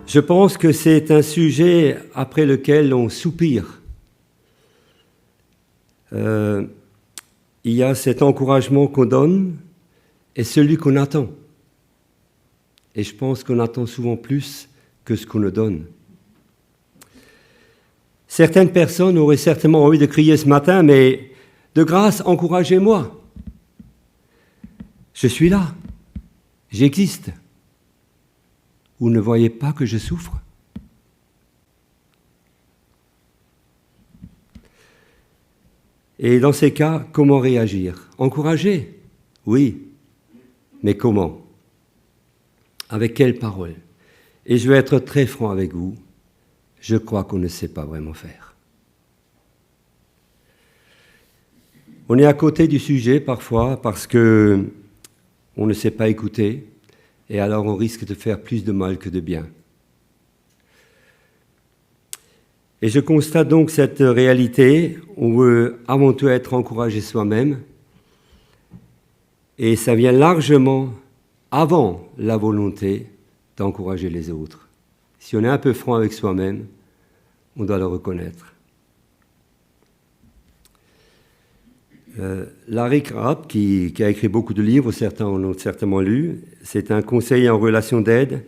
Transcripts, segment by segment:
Je pense que c'est un sujet après lequel on soupire. Il y a cet encouragement qu'on donne et celui qu'on attend. Et je pense qu'on attend souvent plus que ce qu'on nous donne. Certaines personnes auraient certainement envie de crier ce matin, mais de grâce, encouragez-moi. Je suis là, j'existe. Vous ne voyez pas que je souffre? Et dans ces cas, comment réagir? Encourager? Oui, mais comment? Avec quelles paroles? Et je vais être très franc avec vous, je crois qu'on ne sait pas vraiment faire. On est à côté du sujet parfois parce que on ne sait pas écouter, et alors on risque de faire plus de mal que de bien. Et je constate donc cette réalité, on veut avant tout être encouragé soi-même, et ça vient largement avant la volonté d'encourager les autres. Si on est un peu franc avec soi-même, on doit le reconnaître. Larry Crabb, qui a écrit beaucoup de livres, certains en ont certainement lu, c'est un conseiller en relation d'aide.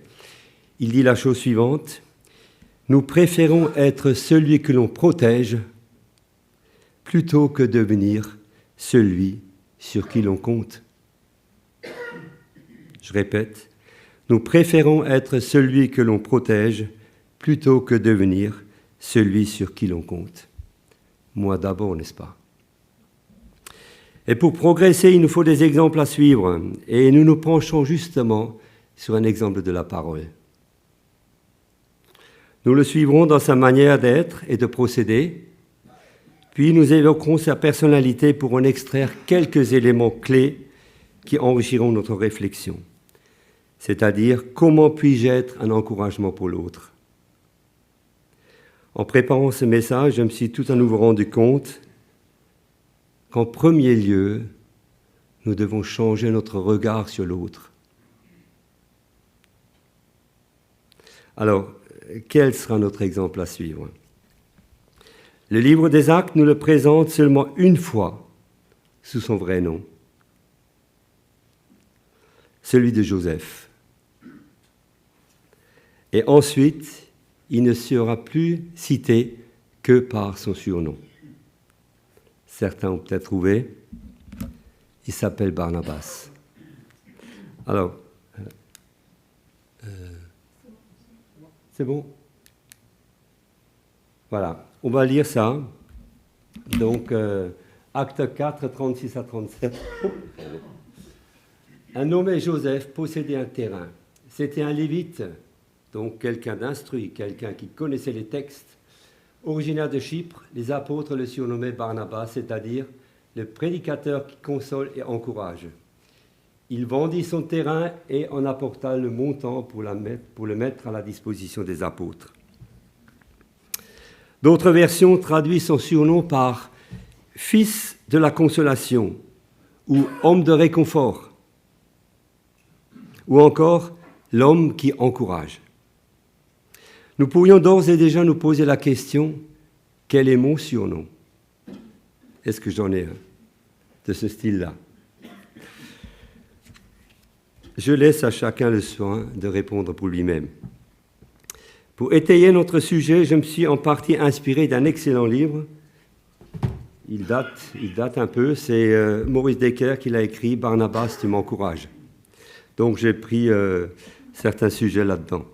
Il dit la chose suivante: nous préférons être celui que l'on protège plutôt que devenir celui sur qui l'on compte. Je répète, nous préférons être celui que l'on protège plutôt que devenir celui sur qui l'on compte. Moi d'abord, n'est-ce pas? Et pour progresser, il nous faut des exemples à suivre. Et nous nous penchons justement sur un exemple de la parole. Nous le suivrons dans sa manière d'être et de procéder. Puis nous évoquerons sa personnalité pour en extraire quelques éléments clés qui enrichiront notre réflexion. C'est-à-dire, comment puis-je être un encouragement pour l'autre? En préparant ce message, je me suis tout à nouveau rendu compte qu'en premier lieu, nous devons changer notre regard sur l'autre. Alors, quel sera notre exemple à suivre? Le livre des Actes nous le présente seulement une fois sous son vrai nom, celui de Joseph. Et ensuite, il ne sera plus cité que par son surnom. Certains ont peut-être trouvé, il s'appelle Barnabas. Alors, c'est bon? Voilà, on va lire ça. Donc, acte 4, 36 à 37. Un nommé Joseph possédait un terrain. C'était un lévite, donc quelqu'un d'instruit, quelqu'un qui connaissait les textes. Originaire de Chypre, les apôtres le surnommaient Barnabas, c'est-à-dire le prédicateur qui console et encourage. Il vendit son terrain et en apporta le montant pour le mettre à la disposition des apôtres. D'autres versions traduisent son surnom par « fils de la consolation » ou « homme de réconfort » ou encore « l'homme qui encourage ». Nous pourrions d'ores et déjà nous poser la question, quel est mon surnom? Est-ce que j'en ai un de ce style-là? Je laisse à chacun le soin de répondre pour lui-même. Pour étayer notre sujet, je me suis en partie inspiré d'un excellent livre. Il date un peu, c'est Maurice Decker qui l'a écrit, « Barnabas, tu m'encourages ». Donc j'ai pris certains sujets là-dedans.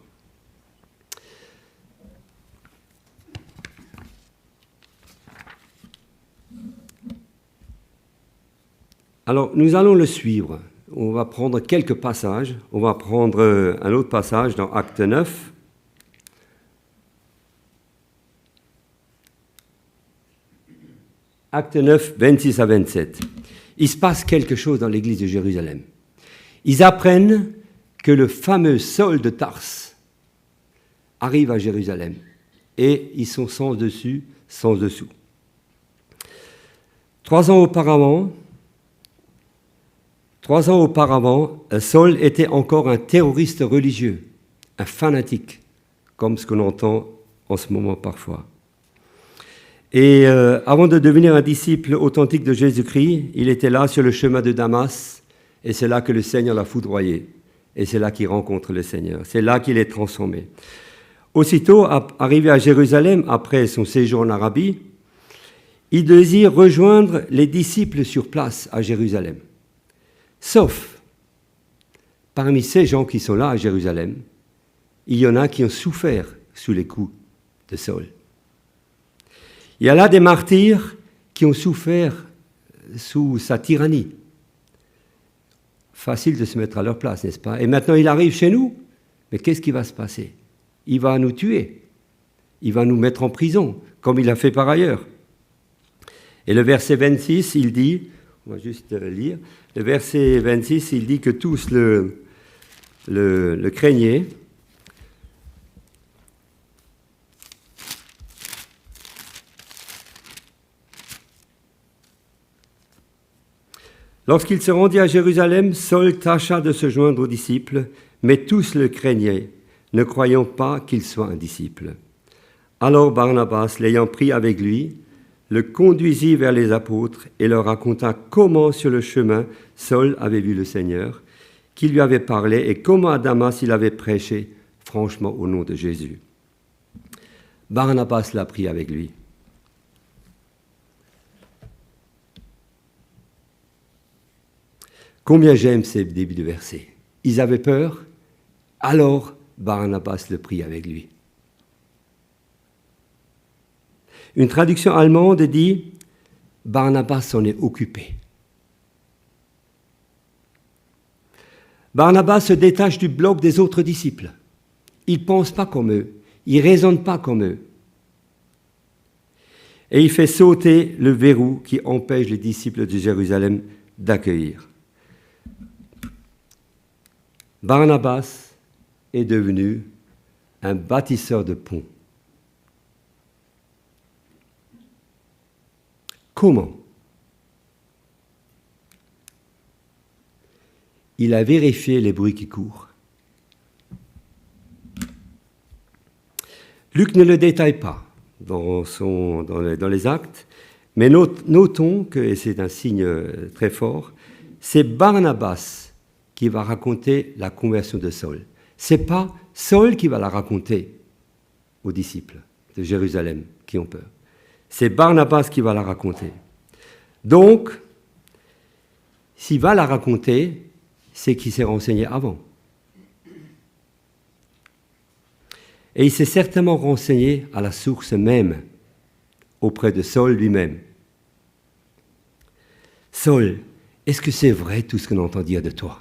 Alors, nous allons le suivre. On va prendre quelques passages. On va prendre un autre passage dans Acte 9. Acte 9, 26 à 27. Il se passe quelque chose dans l'église de Jérusalem. Ils apprennent que le fameux Saul de Tarse arrive à Jérusalem. Et ils sont sans dessus, sans dessous. 3 ans auparavant, Saul était encore un terroriste religieux, un fanatique, comme ce qu'on entend en ce moment parfois. Et avant de devenir un disciple authentique de Jésus-Christ, il était là sur le chemin de Damas, et c'est là que le Seigneur l'a foudroyé. Et c'est là qu'il rencontre le Seigneur. C'est là qu'il est transformé. Aussitôt, arrivé à Jérusalem, après son séjour en Arabie, il désire rejoindre les disciples sur place à Jérusalem. Sauf, parmi ces gens qui sont là à Jérusalem, il y en a qui ont souffert sous les coups de Saül. Il y a là des martyrs qui ont souffert sous sa tyrannie. Facile de se mettre à leur place, n'est-ce pas? Et maintenant, il arrive chez nous. Mais qu'est-ce qui va se passer? Il va nous tuer. Il va nous mettre en prison, comme il a fait par ailleurs. Et le verset 26, il dit, on va juste lire, le verset 26, il dit que tous le craignaient. Lorsqu'il se rendit à Jérusalem, Saül tâcha de se joindre aux disciples, mais tous le craignaient, ne croyant pas qu'il soit un disciple. Alors Barnabas, l'ayant pris avec lui, le conduisit vers les apôtres et leur raconta comment sur le chemin Saül avait vu le Seigneur, qui lui avait parlé et comment à Damas il avait prêché franchement au nom de Jésus. Barnabas l'a pris avec lui. Combien j'aime ces débuts de versets. Ils avaient peur, alors Barnabas le prit avec lui. Une traduction allemande dit « Barnabas s'en est occupé ». Barnabas se détache du bloc des autres disciples. Il ne pense pas comme eux, il ne raisonne pas comme eux. Et il fait sauter le verrou qui empêche les disciples de Jérusalem d'accueillir. Barnabas est devenu un bâtisseur de ponts. Comment? Il a vérifié les bruits qui courent. Luc ne le détaille pas dans les actes, mais notons que, et c'est un signe très fort, c'est Barnabas qui va raconter la conversion de Saül. Ce n'est pas Saül qui va la raconter aux disciples de Jérusalem qui ont peur. C'est Barnabas qui va la raconter. Donc, s'il va la raconter, c'est qu'il s'est renseigné avant. Et il s'est certainement renseigné à la source même, auprès de Saül lui-même. Saül, est-ce que c'est vrai tout ce qu'on entend dire de toi?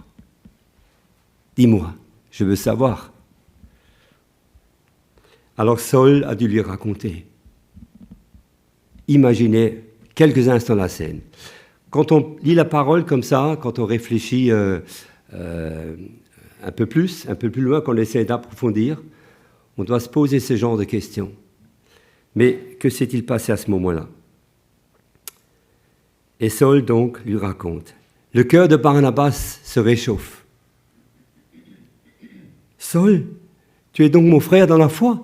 Dis-moi, je veux savoir. Alors Saül a dû lui raconter. Imaginez quelques instants la scène. Quand on lit la parole comme ça, quand on réfléchit un peu plus loin, qu'on essaie d'approfondir, on doit se poser ce genre de questions. Mais que s'est-il passé à ce moment-là? Et Saül donc lui raconte. Le cœur de Barnabas se réchauffe. Saül, tu es donc mon frère dans la foi?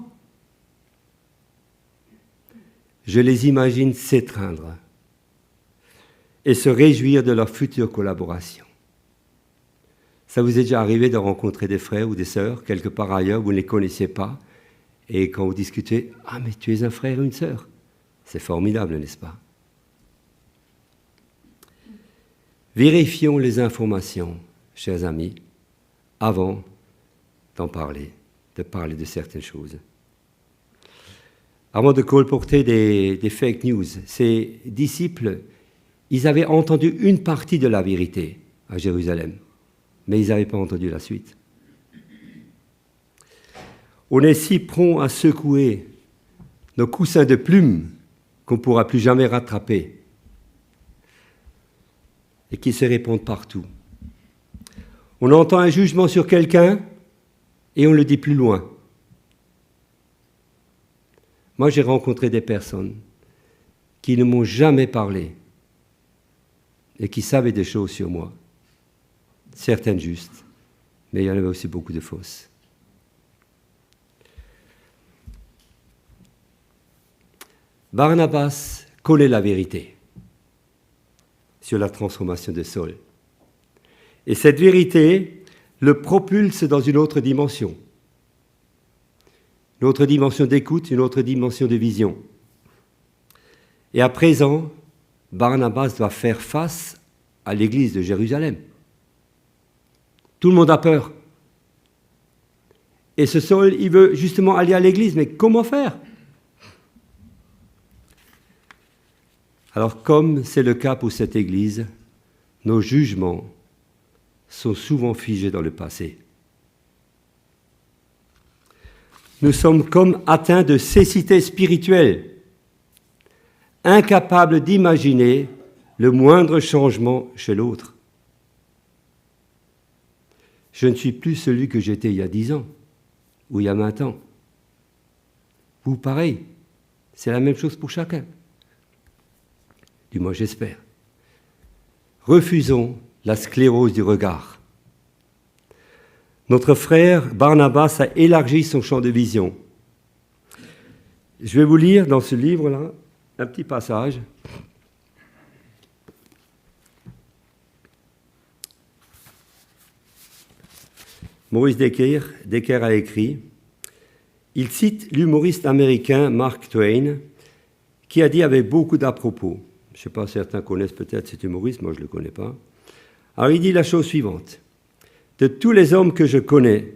Je les imagine s'étreindre et se réjouir de leur future collaboration. Ça vous est déjà arrivé de rencontrer des frères ou des sœurs quelque part ailleurs, vous ne les connaissiez pas, et quand vous discutez, « Ah, mais tu es un frère ou une sœur ?» C'est formidable, n'est-ce pas? Vérifions les informations, chers amis, avant de parler de certaines choses. Avant de colporter des fake news, ces disciples, ils avaient entendu une partie de la vérité à Jérusalem, mais ils n'avaient pas entendu la suite. On est si prompt à secouer nos coussins de plumes qu'on ne pourra plus jamais rattraper et qui se répandent partout. On entend un jugement sur quelqu'un et on le dit plus loin. Moi, j'ai rencontré des personnes qui ne m'ont jamais parlé et qui savaient des choses sur moi, certaines justes, mais il y en avait aussi beaucoup de fausses. Barnabas connaît la vérité sur la transformation de Saul. Et cette vérité le propulse dans une autre dimension. Une autre dimension d'écoute, une autre dimension de vision. Et à présent, Barnabas doit faire face à l'église de Jérusalem. Tout le monde a peur. Et ce Saul, il veut justement aller à l'église, mais comment faire? Alors, comme c'est le cas pour cette église, nos jugements sont souvent figés dans le passé. Nous sommes comme atteints de cécité spirituelle, incapables d'imaginer le moindre changement chez l'autre. Je ne suis plus celui que j'étais il y a 10 ans ou il y a 20 ans. Vous, pareil, c'est la même chose pour chacun. Du moins, j'espère. Refusons la sclérose du regard. Notre frère Barnabas a élargi son champ de vision. Je vais vous lire dans ce livre-là un petit passage. Maurice Decker a écrit, il cite l'humoriste américain Mark Twain, qui a dit avec beaucoup d'à-propos, je ne sais pas, certains connaissent peut-être cet humoriste, moi je ne le connais pas. Alors il dit la chose suivante, de tous les hommes que je connais,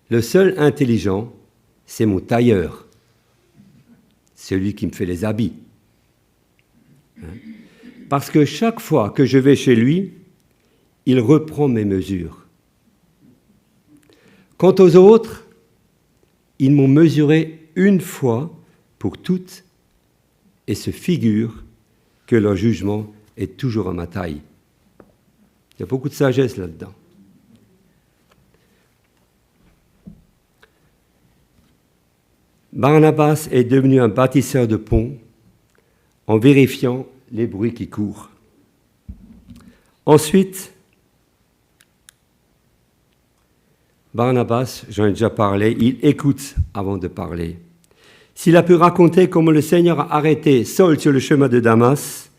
le seul intelligent, c'est mon tailleur, celui qui me fait les habits. Parce que chaque fois que je vais chez lui, il reprend mes mesures. Quant aux autres, ils m'ont mesuré une fois pour toutes et se figurent que leur jugement est toujours à ma taille. Il y a beaucoup de sagesse là-dedans. Barnabas est devenu un bâtisseur de ponts en vérifiant les bruits qui courent. Ensuite, Barnabas, j'en ai déjà parlé, il écoute avant de parler. S'il a pu raconter comment le Seigneur a arrêté Saul sur le chemin de Damas,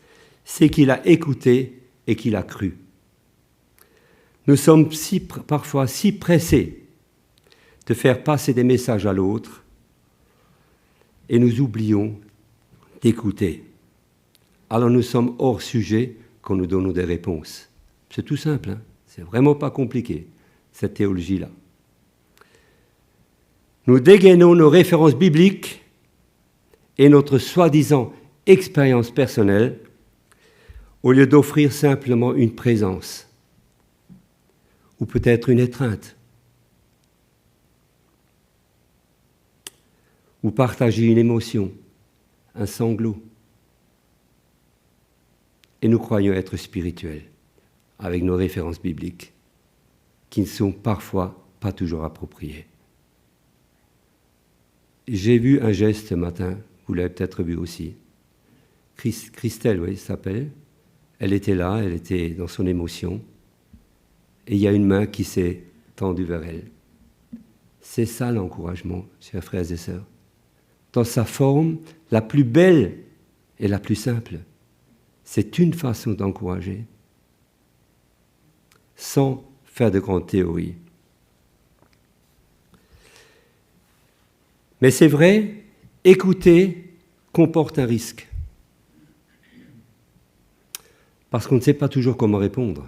c'est qu'il a écouté et qu'il a cru. Nous sommes parfois si pressés de faire passer des messages à l'autre et nous oublions d'écouter. Alors nous sommes hors sujet quand nous donnons des réponses. C'est tout simple, hein? C'est vraiment pas compliqué, cette théologie-là. Nous dégainons nos références bibliques et notre soi-disant expérience personnelle au lieu d'offrir simplement une présence ou peut-être une étreinte ou partager une émotion, un sanglot. Et nous croyons être spirituels avec nos références bibliques qui ne sont parfois pas toujours appropriées. J'ai vu un geste ce matin, vous l'avez peut-être vu aussi. Christelle, oui, s'appelle. Elle était là, elle était dans son émotion. Et il y a une main qui s'est tendue vers elle. C'est ça l'encouragement, chers frères et sœurs. Dans sa forme la plus belle et la plus simple. C'est une façon d'encourager, sans faire de grandes théories. Mais c'est vrai, écouter comporte un risque. Parce qu'on ne sait pas toujours comment répondre.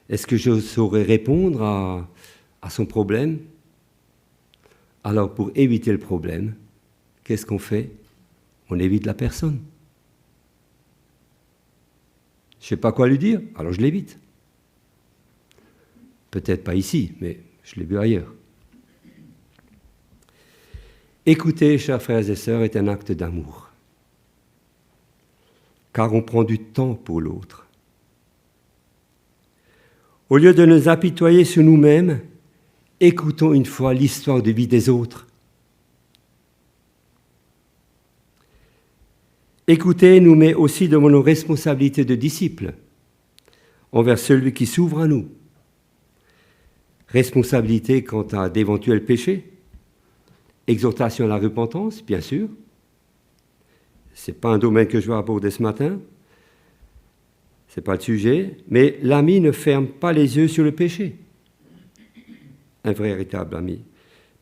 Est-ce que je saurais répondre à son problème? Alors, pour éviter le problème, qu'est-ce qu'on fait? On évite la personne. Je ne sais pas quoi lui dire, alors je l'évite. Peut-être pas ici, mais je l'ai vu ailleurs. Écouter, chers frères et sœurs, est un acte d'amour. Car on prend du temps pour l'autre. Au lieu de nous apitoyer sur nous-mêmes, écoutons une fois l'histoire de vie des autres. Écouter nous met aussi devant nos responsabilités de disciples envers celui qui s'ouvre à nous. Responsabilité quant à d'éventuels péchés, exhortation à la repentance, bien sûr. Ce n'est pas un domaine que je vais aborder ce matin. Ce n'est pas le sujet. Mais l'ami ne ferme pas les yeux sur le péché. Un véritable ami.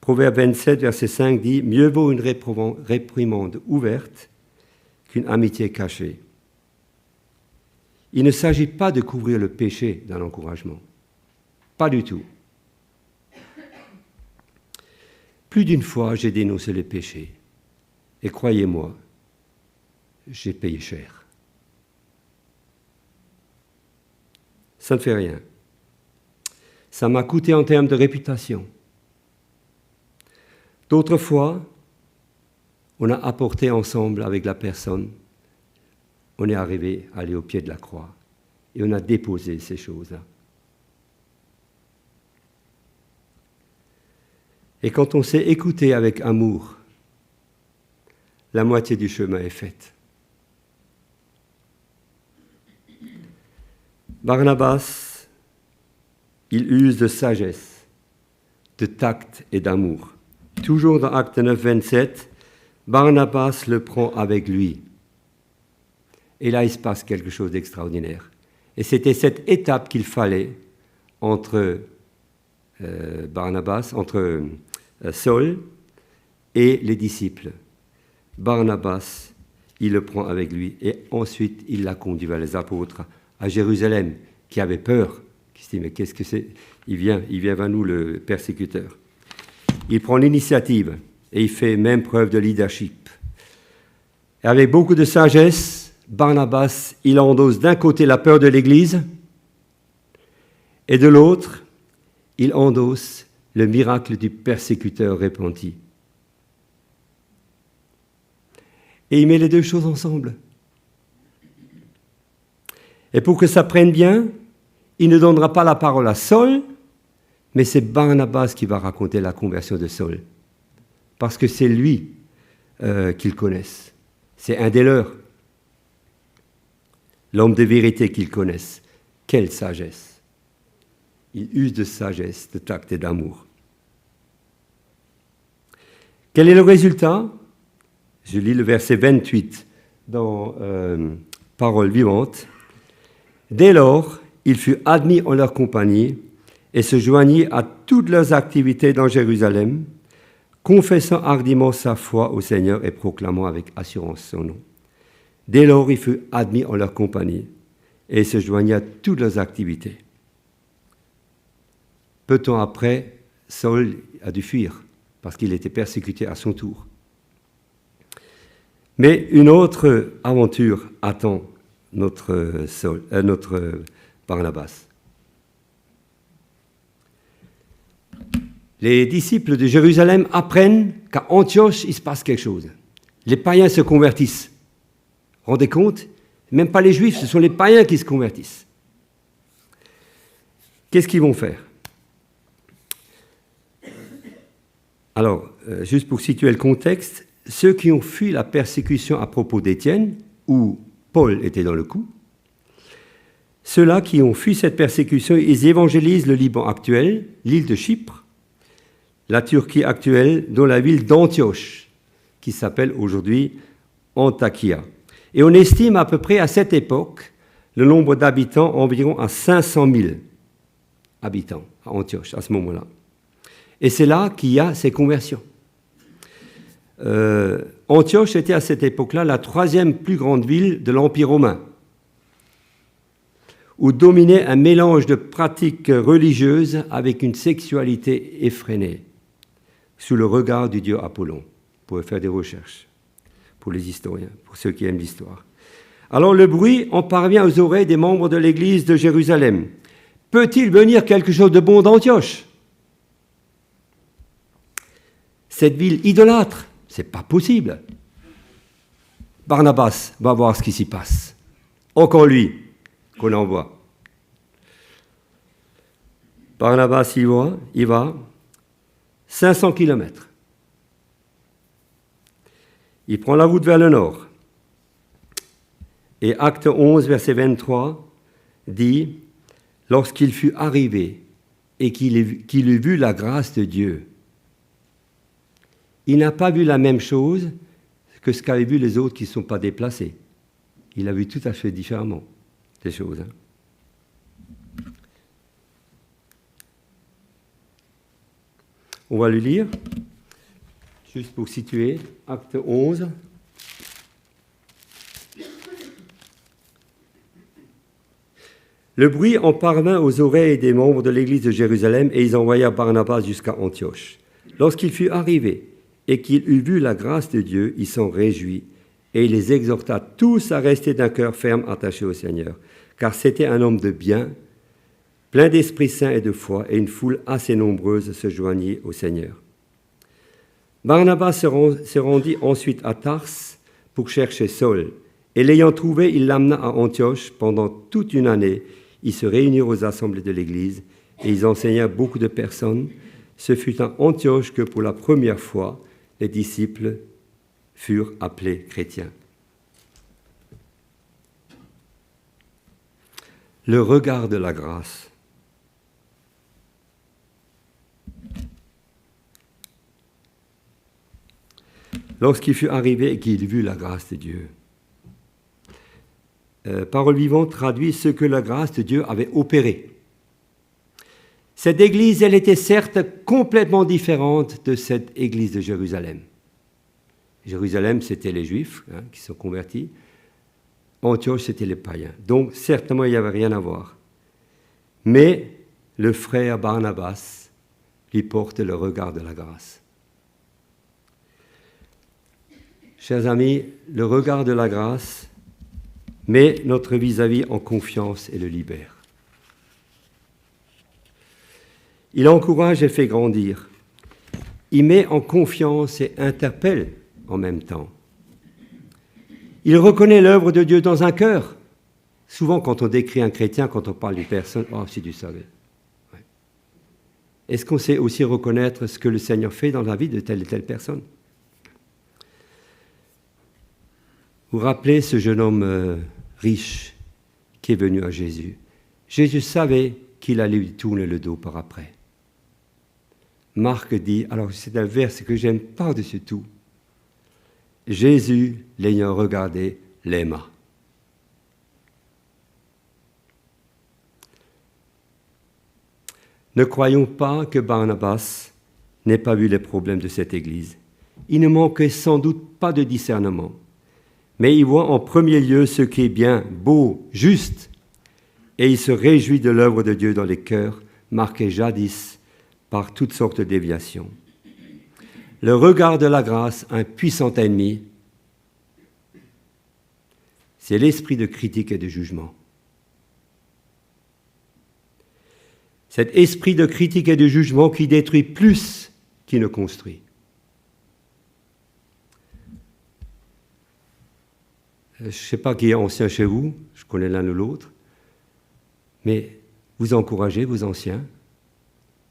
Proverbe 27, verset 5 dit « Mieux vaut une réprimande ouverte qu'une amitié cachée. » Il ne s'agit pas de couvrir le péché dans l'encouragement. Pas du tout. Plus d'une fois, j'ai dénoncé le péché. Et croyez-moi, j'ai payé cher. Ça ne fait rien. Ça m'a coûté en termes de réputation. D'autres fois, on a apporté ensemble avec la personne, on est arrivé à aller au pied de la croix et on a déposé ces choses-là. Et quand on s'est écouté avec amour, la moitié du chemin est faite. Barnabas, il use de sagesse, de tact et d'amour. Toujours dans Acte 9, 27, Barnabas le prend avec lui. Et là, il se passe quelque chose d'extraordinaire. Et c'était cette étape qu'il fallait entre Saul et les disciples. Barnabas, il le prend avec lui et ensuite il l'a conduit vers les apôtres à Jérusalem, qui avait peur, qui se dit mais qu'est-ce que c'est ? Il vient vers nous le persécuteur. Il prend l'initiative et il fait même preuve de leadership. Et avec beaucoup de sagesse, Barnabas, il endosse d'un côté la peur de l'Église et de l'autre, il endosse le miracle du persécuteur repenti. Et il met les deux choses ensemble. Et pour que ça prenne bien, il ne donnera pas la parole à Saul, mais c'est Barnabas qui va raconter la conversion de Saul. Parce que c'est lui qu'ils connaissent. C'est un des leurs. L'homme de vérité qu'ils connaissent. Quelle sagesse! Il use de sagesse, de tact et d'amour. Quel est le résultat ? Je lis le verset 28 dans Paroles vivantes. Dès lors, il fut admis en leur compagnie et se joignit à toutes leurs activités dans Jérusalem, confessant hardiment sa foi au Seigneur et proclamant avec assurance son nom. Dès lors, il fut admis en leur compagnie et se joignit à toutes leurs activités. Peu de temps après, Saul a dû fuir parce qu'il était persécuté à son tour. Mais une autre aventure attend notre Barnabas. Les disciples de Jérusalem apprennent qu'à Antioche, il se passe quelque chose. Les païens se convertissent. Rendez compte ? Même pas les Juifs, ce sont les païens qui se convertissent. Qu'est-ce qu'ils vont faire ? Alors, juste pour situer le contexte, ceux qui ont fui la persécution à propos d'Étienne, où Paul était dans le coup, ceux-là qui ont fui cette persécution, ils évangélisent le Liban actuel, l'île de Chypre, la Turquie actuelle, dont la ville d'Antioche, qui s'appelle aujourd'hui Antakya. Et on estime à peu près à cette époque le nombre d'habitants environ à 500 000 habitants à Antioche à ce moment-là. Et c'est là qu'il y a ces conversions. Antioche était à cette époque-là la troisième plus grande ville de l'Empire romain, où dominait un mélange de pratiques religieuses avec une sexualité effrénée, sous le regard du dieu Apollon. Vous pouvez faire des recherches pour les historiens, pour ceux qui aiment l'histoire. Alors le bruit en parvient aux oreilles des membres de l'église de Jérusalem. Peut-il venir quelque chose de bon d'Antioche ? Cette ville idolâtre, c'est pas possible. Barnabas va voir ce qui s'y passe. Encore lui qu'on envoie. Barnabas il va 500 kilomètres. Il prend la route vers le nord. Et Acte 11, verset 23, dit « Lorsqu'il fut arrivé et qu'il eut vu la grâce de Dieu, il n'a pas vu la même chose que ce qu'avaient vu les autres qui ne sont pas déplacés. Il a vu tout à fait différemment des choses. On va le lire, juste pour situer, acte 11. Le bruit en parvint aux oreilles des membres de l'église de Jérusalem et ils envoyèrent Barnabas jusqu'à Antioche. Lorsqu'il fut arrivé et qu'il eut vu la grâce de Dieu, il s'en réjouit et il les exhorta tous à rester d'un cœur ferme attaché au Seigneur, car c'était un homme de bien, plein d'Esprit Saint et de foi, et une foule assez nombreuse se joignit au Seigneur. Barnabas se rendit ensuite à Tars pour chercher Saul, et l'ayant trouvé, il l'amena à Antioche. Pendant toute une année, ils se réunirent aux assemblées de l'Église, et ils enseignèrent beaucoup de personnes. Ce fut à Antioche que pour la première fois, les disciples furent appelés chrétiens. Le regard de la grâce. Lorsqu'il fut arrivé et qu'il vit la grâce de Dieu. Parole vivante traduit ce que la grâce de Dieu avait opéré. Cette église, elle était certes complètement différente de cette église de Jérusalem. Jérusalem, c'était les Juifs qui sont convertis. Antioche, c'était les païens. Donc, certainement, il n'y avait rien à voir. Mais le frère Barnabas lui porte le regard de la grâce. Chers amis, le regard de la grâce met notre vis-à-vis en confiance et le libère. Il encourage et fait grandir. Il met en confiance et interpelle en même temps. Il reconnaît l'œuvre de Dieu dans un cœur. Souvent, quand on décrit un chrétien, quand on parle d'une personne, « Oh, si tu savais. » Ouais. Est-ce qu'on sait aussi reconnaître ce que le Seigneur fait dans la vie de telle et telle personne? Vous vous rappelez ce jeune homme riche qui est venu à Jésus. Jésus savait qu'il allait lui tourner le dos par après. Marc dit, alors c'est un verset que j'aime par-dessus tout. Jésus, l'ayant regardé, l'aima. Ne croyons pas que Barnabas n'ait pas vu les problèmes de cette Église. Il ne manquait sans doute pas de discernement. Mais il voit en premier lieu ce qui est bien, beau, juste, et il se réjouit de l'œuvre de Dieu dans les cœurs, marqués jadis par toutes sortes de déviations. Le regard de la grâce, un puissant ennemi, c'est l'esprit de critique et de jugement. Cet esprit de critique et de jugement qui détruit plus qu'il ne construit. Je ne sais pas qui est ancien chez vous, je connais l'un ou l'autre, mais vous encouragez vos anciens.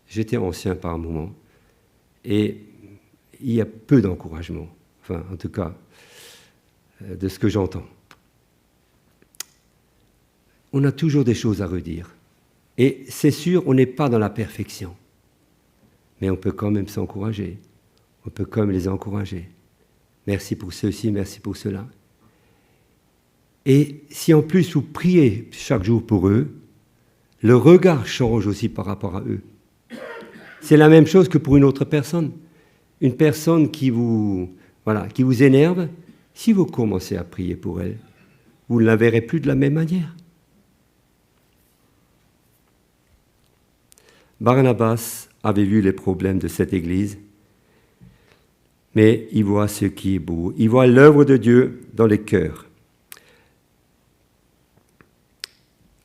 J'étais ancien par un moment, et il y a peu d'encouragement, enfin en tout cas, de ce que j'entends. On a toujours des choses à redire, et c'est sûr, on n'est pas dans la perfection, mais on peut quand même s'encourager, on peut quand même les encourager. Merci pour ceci, merci pour cela. Et si en plus vous priez chaque jour pour eux, le regard change aussi par rapport à eux. C'est la même chose que pour une autre personne. Une personne qui vous énerve, si vous commencez à prier pour elle, vous ne la verrez plus de la même manière. Barnabas avait vu les problèmes de cette Église, mais il voit ce qui est beau. Il voit l'œuvre de Dieu dans les cœurs.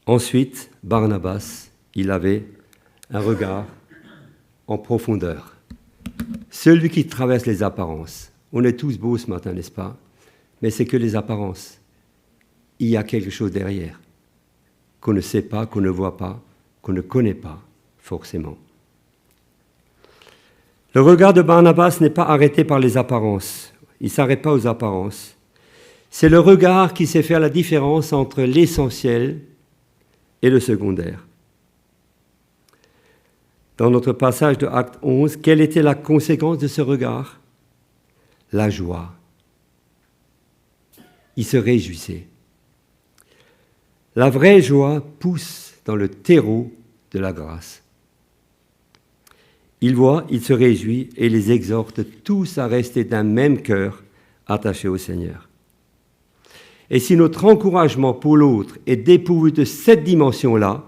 Ensuite, Barnabas, il avait un regard en profondeur. Celui qui traverse les apparences. On est tous beaux ce matin, n'est-ce pas? Mais c'est que les apparences. Il y a quelque chose derrière qu'on ne sait pas, qu'on ne voit pas, qu'on ne connaît pas forcément. Le regard de Barnabas n'est pas arrêté par les apparences. Il ne s'arrête pas aux apparences. C'est le regard qui sait faire la différence entre l'essentiel et le secondaire. Dans notre passage de Acte 11, quelle était la conséquence de ce regard? la joie. Il se réjouissait. La vraie joie pousse dans le terreau de la grâce. Il voit, il se réjouit et les exhorte tous à rester d'un même cœur attachés au Seigneur. Et si notre encouragement pour l'autre est dépourvu de cette dimension-là,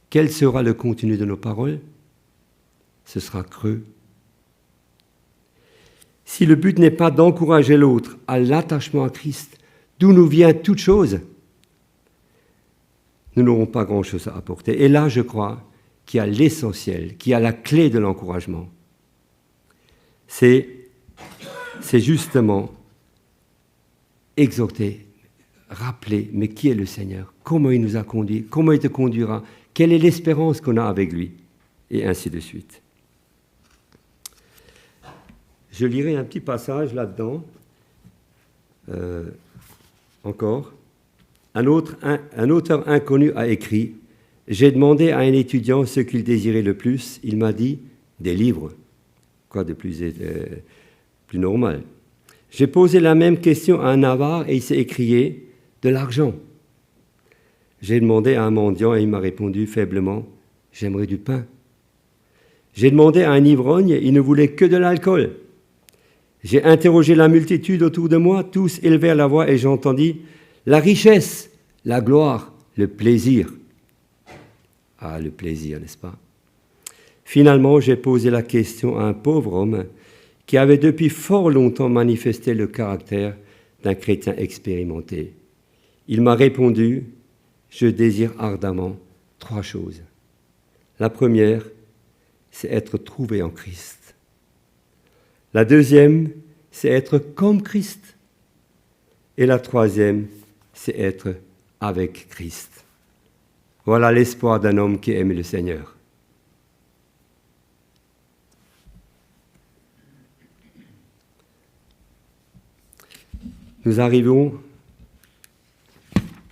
quel sera le contenu de nos paroles? Ce sera creux. Si le but n'est pas d'encourager l'autre à l'attachement à Christ, d'où nous vient toute chose, nous n'aurons pas grand-chose à apporter. Et là, je crois qu'il y a l'essentiel, qu'il y a la clé de l'encouragement. C'est justement exhorter, rappeler, mais qui est le Seigneur? Comment il nous a conduits? Comment il te conduira? Quelle est l'espérance qu'on a avec lui? Et ainsi de suite. Je lirai un petit passage là-dedans. Encore. Un auteur inconnu a écrit « J'ai demandé à un étudiant ce qu'il désirait le plus. Il m'a dit « des livres ». Quoi de plus normal. J'ai posé la même question à un avare et il s'est écrié « de l'argent ». J'ai demandé à un mendiant et il m'a répondu faiblement « j'aimerais du pain ». J'ai demandé à un ivrogne, il ne voulait que de l'alcool. J'ai interrogé la multitude autour de moi, tous élevèrent la voix et j'entendis la richesse, la gloire, le plaisir. Ah, le plaisir, n'est-ce pas? Finalement, j'ai posé la question à un pauvre homme qui avait depuis fort longtemps manifesté le caractère d'un chrétien expérimenté. Il m'a répondu, je désire ardemment 3 choses. La première, c'est être trouvé en Christ. La deuxième, c'est être comme Christ. Et la troisième, c'est être avec Christ. Voilà l'espoir d'un homme qui aime le Seigneur. Nous arrivons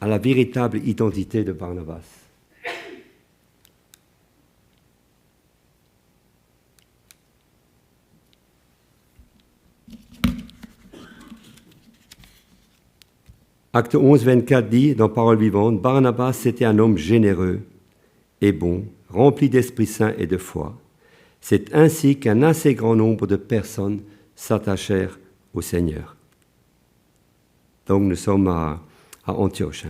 à la véritable identité de Barnabas. Acte 11, 24 dit, dans Parole vivante, Barnabas était un homme généreux et bon, rempli d'Esprit Saint et de foi. C'est ainsi qu'un assez grand nombre de personnes s'attachèrent au Seigneur. Donc nous sommes à Antioche.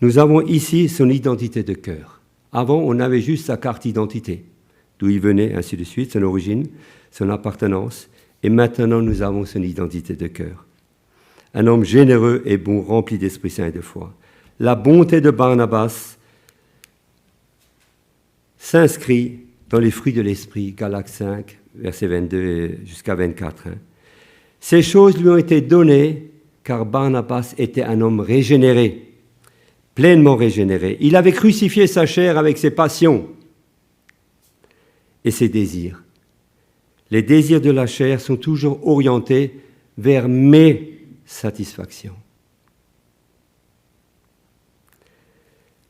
Nous avons ici son identité de cœur. Avant, on avait juste sa carte d'identité, d'où il venait, ainsi de suite, son origine, son appartenance. Et maintenant, nous avons son identité de cœur. Un homme généreux et bon, rempli d'Esprit Saint et de foi. La bonté de Barnabas s'inscrit dans les fruits de l'Esprit, Galates 5, versets 22 jusqu'à 24. Ces choses lui ont été données car Barnabas était un homme régénéré, pleinement régénéré. Il avait crucifié sa chair avec ses passions et ses désirs. Les désirs de la chair sont toujours orientés vers mes satisfaction.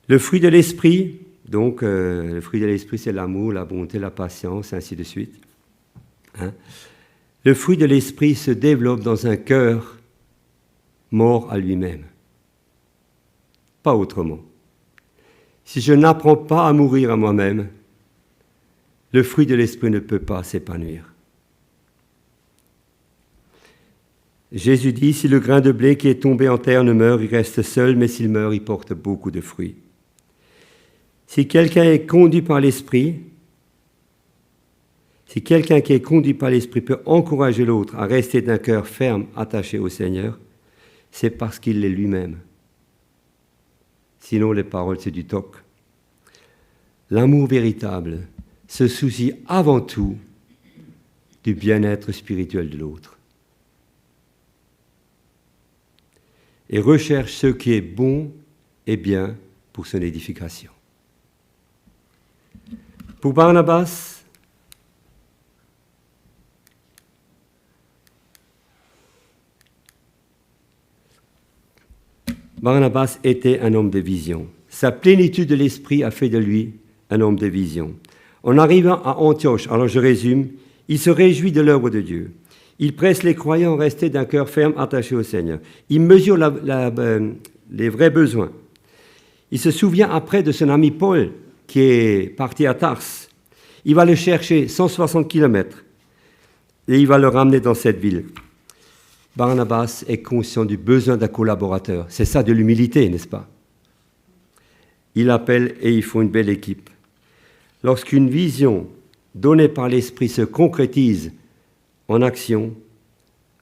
Le fruit de l'esprit, donc le fruit de l'esprit c'est l'amour, la bonté, la patience, ainsi de suite. Le fruit de l'esprit se développe dans un cœur mort à lui-même. Pas autrement. Si je n'apprends pas à mourir à moi-même, le fruit de l'esprit ne peut pas s'épanouir. Jésus dit, si le grain de blé qui est tombé en terre ne meurt, il reste seul, mais s'il meurt, il porte beaucoup de fruits. Si quelqu'un est conduit par l'Esprit, si quelqu'un qui est conduit par l'Esprit peut encourager l'autre à rester d'un cœur ferme, attaché au Seigneur, c'est parce qu'il l'est lui-même. Sinon, les paroles, c'est du toc. L'amour véritable se soucie avant tout du bien-être spirituel de l'autre. Et recherche ce qui est bon et bien pour son édification. Pour Barnabas, était un homme de vision. Sa plénitude de l'esprit a fait de lui un homme de vision. En arrivant à Antioche, alors je résume, Il se réjouit de l'œuvre de Dieu. Il presse les croyants à rester d'un cœur ferme attaché au Seigneur. Il mesure les vrais besoins. Il se souvient après de son ami Paul qui est parti à Tars. Il va le chercher 160 km et il va le ramener dans cette ville. Barnabas est conscient du besoin d'un collaborateur. C'est ça de l'humilité, n'est-ce pas? Il appelle et ils font une belle équipe. Lorsqu'une vision donnée par l'Esprit se concrétise en action,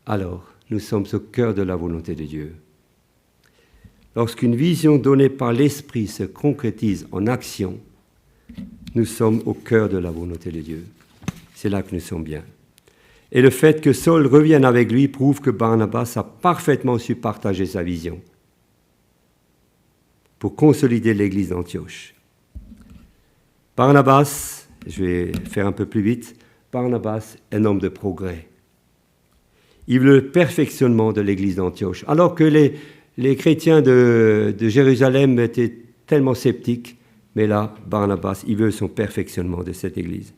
alors nous sommes au cœur de la volonté de Dieu. Lorsqu'une vision donnée par l'Esprit se concrétise en action, nous sommes au cœur de la volonté de Dieu. C'est là que nous sommes bien. Et le fait que Saul revienne avec lui prouve que Barnabas a parfaitement su partager sa vision pour consolider l'église d'Antioche. Barnabas, je vais faire un peu plus vite, Barnabas est un homme de progrès. Il veut le perfectionnement de l'église d'Antioche. Alors que les chrétiens de Jérusalem étaient tellement sceptiques, mais là, Barnabas, il veut son perfectionnement de cette église.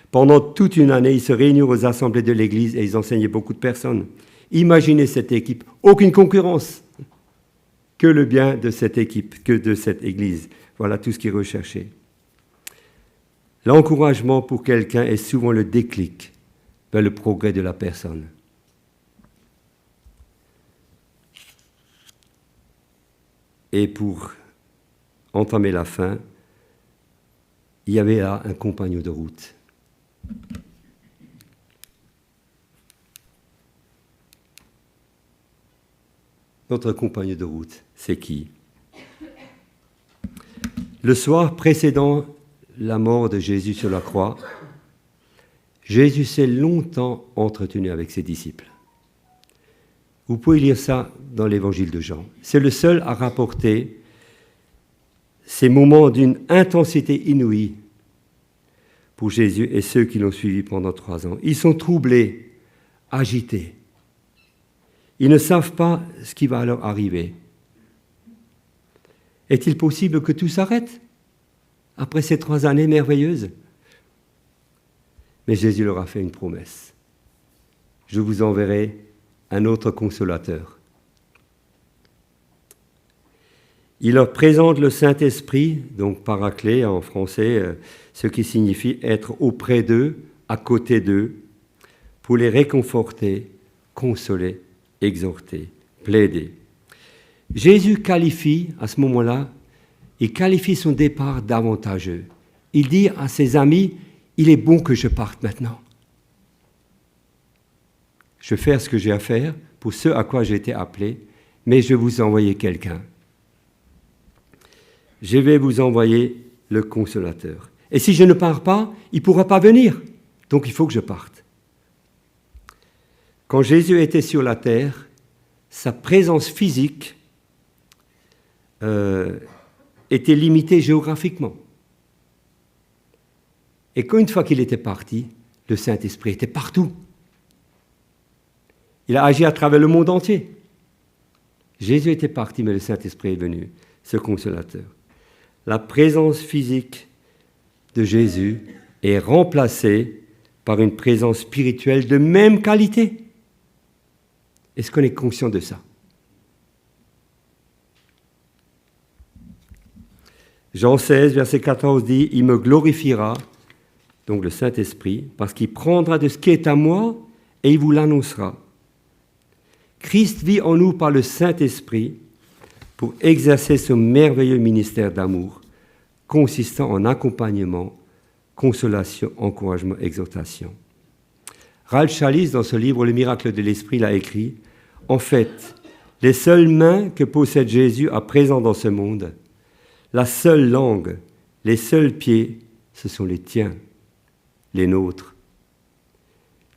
Pendant toute une année, ils se réunirent aux assemblées de l'église et ils enseignaient beaucoup de personnes. Imaginez cette équipe, aucune concurrence. Que le bien de cette équipe, que de cette église. Voilà tout ce qui est recherché. L'encouragement pour quelqu'un est souvent le déclic vers le progrès de la personne. Et pour entamer la fin, il y avait là un compagnon de route. Notre compagnon de route, c'est qui? Le soir précédant la mort de Jésus sur la croix, Jésus s'est longtemps entretenu avec ses disciples. Vous pouvez lire ça dans l'évangile de Jean. C'est le seul à rapporter ces moments d'une intensité inouïe pour Jésus et ceux qui l'ont suivi pendant 3 ans. Ils sont troublés, agités. Ils ne savent pas ce qui va leur arriver. Est-il possible que tout s'arrête après ces 3 années merveilleuses? Mais Jésus leur a fait une promesse. Je vous enverrai un autre consolateur. Il leur présente le Saint-Esprit, donc paraclet en français, ce qui signifie être auprès d'eux, à côté d'eux, pour les réconforter, consoler, exhorter, plaider. Jésus qualifie, à ce moment-là, il qualifie son départ d'avantageux. Il dit à ses amis, il est bon que je parte maintenant. Je vais faire ce que j'ai à faire pour ce à quoi j'ai été appelé, mais je vais vous envoyer quelqu'un. Je vais vous envoyer le consolateur. Et si je ne pars pas, il ne pourra pas venir. Donc il faut que je parte. Quand Jésus était sur la terre, sa présence physique était limitée géographiquement. Et qu'une fois qu'il était parti, le Saint-Esprit était partout. Il a agi à travers le monde entier. Jésus était parti, mais le Saint-Esprit est venu, ce consolateur. La présence physique de Jésus est remplacée par une présence spirituelle de même qualité. Est-ce qu'on est conscient de ça? Jean 16, verset 14 dit « Il me glorifiera », donc le Saint-Esprit, « parce qu'il prendra de ce qui est à moi et il vous l'annoncera. » Christ vit en nous par le Saint-Esprit pour exercer ce merveilleux ministère d'amour consistant en accompagnement, consolation, encouragement, exhortation. Ralph Challis, dans ce livre « Le miracle de l'Esprit », l'a écrit « En fait, les seules mains que possède Jésus à présent dans ce monde, la seule langue, les seuls pieds, ce sont les tiens, les nôtres.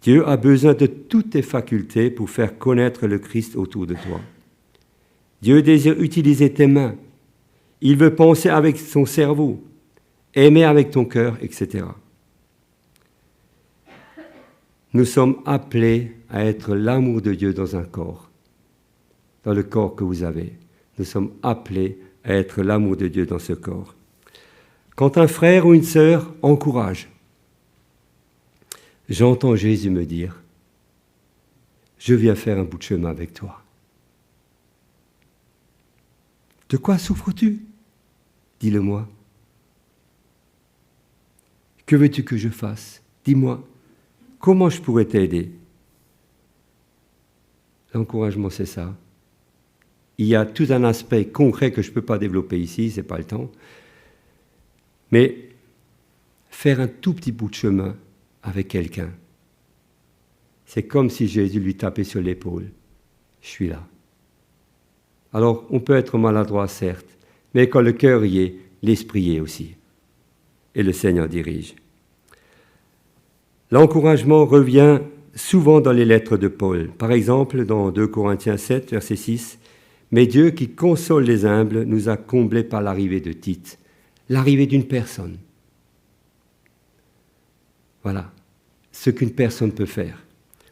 Dieu a besoin de toutes tes facultés pour faire connaître le Christ autour de toi. Dieu désire utiliser tes mains. Il veut penser avec son cerveau, aimer avec ton cœur, etc. Nous sommes appelés à être l'amour de Dieu dans un corps, dans le corps que vous avez. Nous sommes appelés à être l'amour de Dieu dans ce corps. Quand un frère ou une sœur encourage, j'entends Jésus me dire, je viens faire un bout de chemin avec toi. De quoi souffres-tu? Dis-le-moi. Que veux-tu que je fasse? Dis-moi. Comment je pourrais t'aider? L'encouragement, c'est ça. Il y a tout un aspect concret que je ne peux pas développer ici, ce n'est pas le temps. Mais faire un tout petit bout de chemin avec quelqu'un, c'est comme si Jésus lui tapait sur l'épaule. Je suis là. Alors, on peut être maladroit, certes, mais quand le cœur y est, l'esprit y est aussi. Et le Seigneur dirige. L'encouragement revient souvent dans les lettres de Paul. Par exemple, dans 2 Corinthiens 7, verset 6, « Mais Dieu qui console les humbles nous a comblés par l'arrivée de Tite. » L'arrivée d'une personne. Voilà ce qu'une personne peut faire.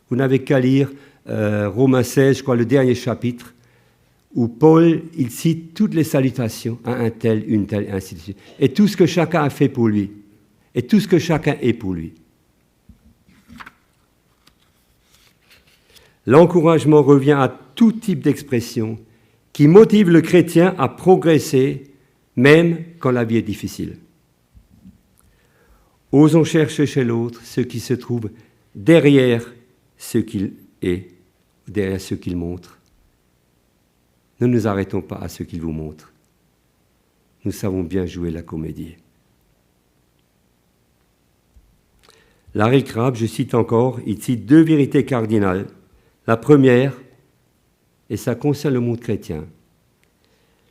Vous n'avez qu'à lire Romains 16, je crois, le dernier chapitre, où Paul, il cite toutes les salutations à un tel, une telle, ainsi de suite. Et tout ce que chacun a fait pour lui. Et tout ce que chacun est pour lui. L'encouragement revient à tout type d'expression qui motive le chrétien à progresser, même quand la vie est difficile. Osons chercher chez l'autre ce qui se trouve derrière ce qu'il est, derrière ce qu'il montre. Ne nous arrêtons pas à ce qu'il vous montre. Nous savons bien jouer la comédie. Larry Crabb, je cite encore, il cite 2 vérités cardinales. La première, et ça concerne le monde chrétien,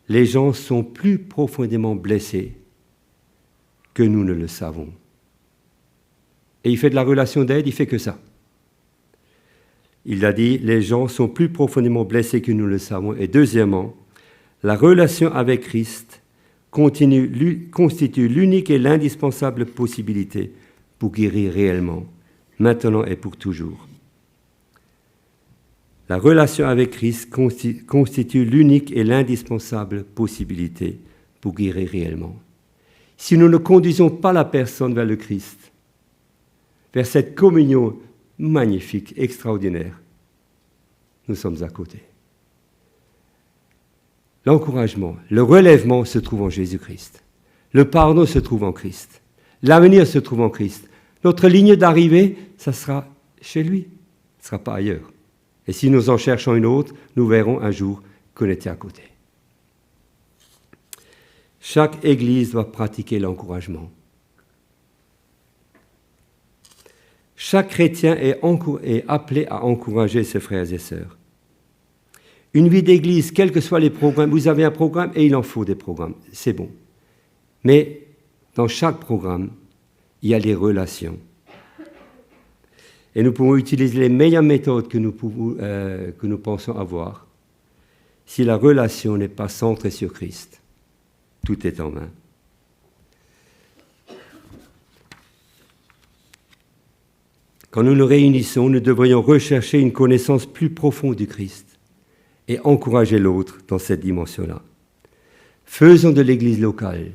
les gens sont plus profondément blessés que nous ne le savons. Et il fait de la relation d'aide, il fait que ça. Il a dit, les gens sont plus profondément blessés que nous le savons. Et deuxièmement, la relation avec Christ constitue l'unique et l'indispensable possibilité pour guérir réellement, maintenant et pour toujours. La relation avec Christ constitue l'unique et l'indispensable possibilité pour guérir réellement. Si nous ne conduisons pas la personne vers le Christ, vers cette communion magnifique, extraordinaire, nous sommes à côté. L'encouragement, le relèvement se trouve en Jésus-Christ. Le pardon se trouve en Christ. L'avenir se trouve en Christ. Notre ligne d'arrivée, ça sera chez lui, ce ne sera pas ailleurs. Et si nous en cherchons une autre, nous verrons un jour qu'on était à côté. Chaque Église doit pratiquer l'encouragement. Chaque chrétien est appelé à encourager ses frères et sœurs. Une vie d'église, quels que soient les programmes, vous avez un programme et il en faut des programmes, c'est bon. Mais dans chaque programme, il y a les relations. Et nous pouvons utiliser les meilleures méthodes que nous pensons avoir. Si la relation n'est pas centrée sur Christ, tout est en vain. Quand nous nous réunissons, nous devrions rechercher une connaissance plus profonde du Christ et encourager l'autre dans cette dimension-là. Faisons de l'Église locale,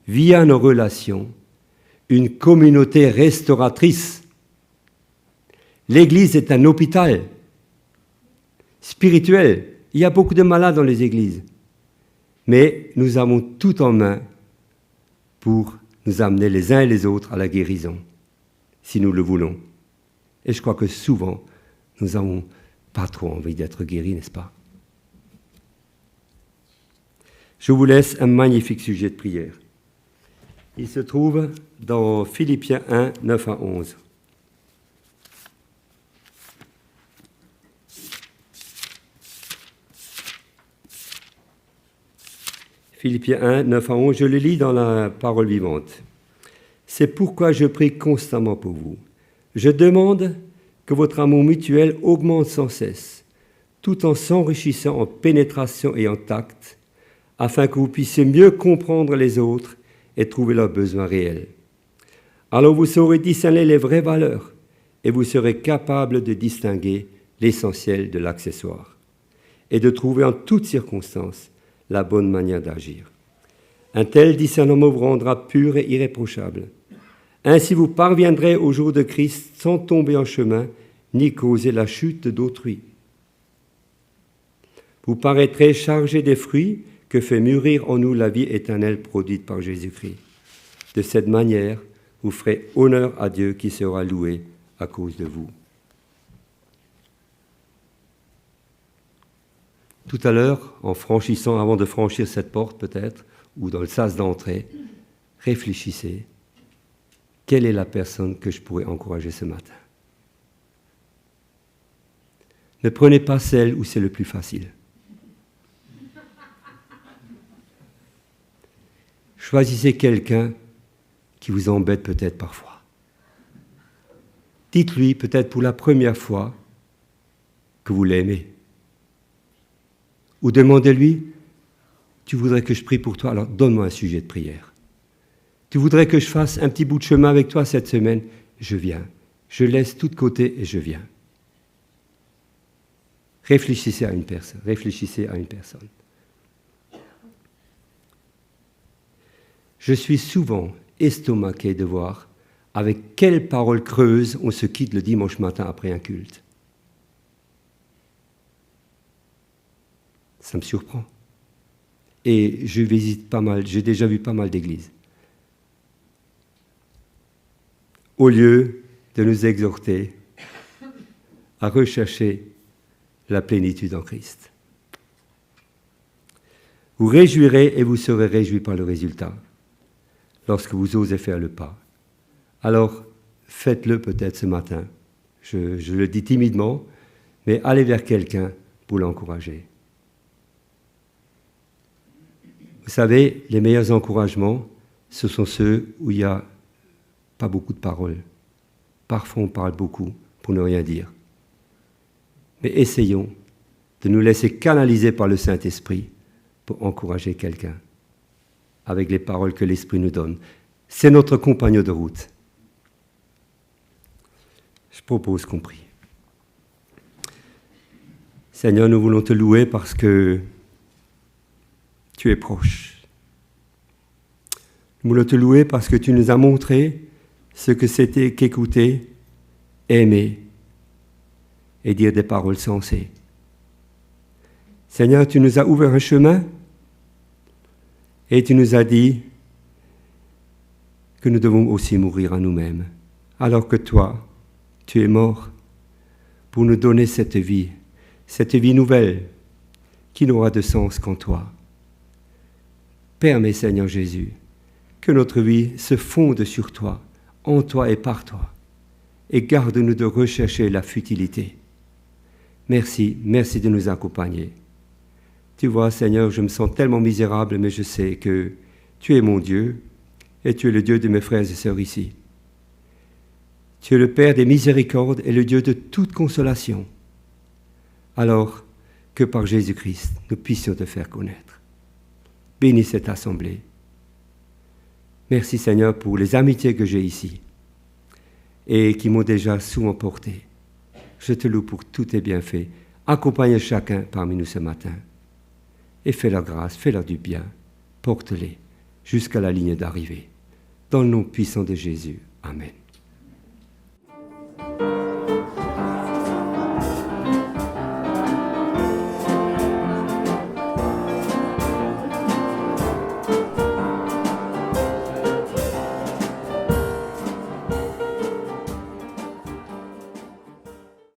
via nos relations, une communauté restauratrice. L'Église est un hôpital spirituel. Il y a beaucoup de malades dans les églises. Mais nous avons tout en main pour nous amener les uns et les autres à la guérison, si nous le voulons. Et je crois que souvent, nous n'avons pas trop envie d'être guéris, n'est-ce pas? Je vous laisse un magnifique sujet de prière. Il se trouve dans Philippiens 1, 9 à 11. Philippiens 1, 9 à 11, je le lis dans la parole vivante. C'est pourquoi je prie constamment pour vous. Je demande que votre amour mutuel augmente sans cesse, tout en s'enrichissant en pénétration et en tact, afin que vous puissiez mieux comprendre les autres et trouver leurs besoins réels. Alors vous saurez discerner les vraies valeurs et vous serez capable de distinguer l'essentiel de l'accessoire et de trouver en toutes circonstances la bonne manière d'agir. Un tel discernement vous rendra pur et irréprochable, Ainsi vous parviendrez au jour de Christ sans tomber en chemin, ni causer la chute d'autrui. Vous paraîtrez chargés des fruits que fait mûrir en nous la vie éternelle produite par Jésus-Christ. De cette manière, vous ferez honneur à Dieu qui sera loué à cause de vous. Tout à l'heure, avant de franchir cette porte peut-être, ou dans le sas d'entrée, réfléchissez. Quelle est la personne que je pourrais encourager ce matin? Ne prenez pas celle où c'est le plus facile. Choisissez quelqu'un qui vous embête peut-être parfois. Dites-lui peut-être pour la première fois que vous l'aimez. Ou demandez-lui, tu voudrais que je prie pour toi, alors donne-moi un sujet de prière. Tu voudrais que je fasse un petit bout de chemin avec toi cette semaine, je viens. Je laisse tout de côté et je viens. Réfléchissez à une personne. Je suis souvent estomaqué de voir avec quelles paroles creuses on se quitte le dimanche matin après un culte. Ça me surprend. Et je visite pas mal, j'ai déjà vu pas mal d'églises. Au lieu de nous exhorter à rechercher la plénitude en Christ. Vous réjouirez et vous serez réjouis par le résultat, lorsque vous osez faire le pas. Alors, faites-le peut-être ce matin. Je le dis timidement, mais allez vers quelqu'un pour l'encourager. Vous savez, les meilleurs encouragements, ce sont ceux où il n'y a pas beaucoup de paroles. Parfois, on parle beaucoup pour ne rien dire. Mais essayons de nous laisser canaliser par le Saint-Esprit pour encourager quelqu'un avec les paroles que l'Esprit nous donne. C'est notre compagnon de route. Je propose qu'on prie. Seigneur, nous voulons te louer parce que tu es proche. Nous voulons te louer parce que tu nous as montré ce que c'était qu'écouter, aimer et dire des paroles sensées. Seigneur, tu nous as ouvert un chemin et tu nous as dit que nous devons aussi mourir à nous-mêmes, alors que toi, tu es mort pour nous donner cette vie nouvelle qui n'aura de sens qu'en toi. Permets, Seigneur Jésus, que notre vie se fonde sur toi, en toi et par toi, et garde-nous de rechercher la futilité. Merci de nous accompagner. Tu vois, Seigneur, je me sens tellement misérable, mais je sais que tu es mon Dieu, et tu es le Dieu de mes frères et sœurs ici. Tu es le Père des miséricordes et le Dieu de toute consolation. Alors que par Jésus-Christ, nous puissions te faire connaître. Bénis cette assemblée. Merci Seigneur pour les amitiés que j'ai ici et qui m'ont déjà souvent porté. Je te loue pour tous tes bienfaits. Accompagne chacun parmi nous ce matin et fais-leur grâce, fais-leur du bien. Porte-les jusqu'à la ligne d'arrivée. Dans le nom puissant de Jésus. Amen.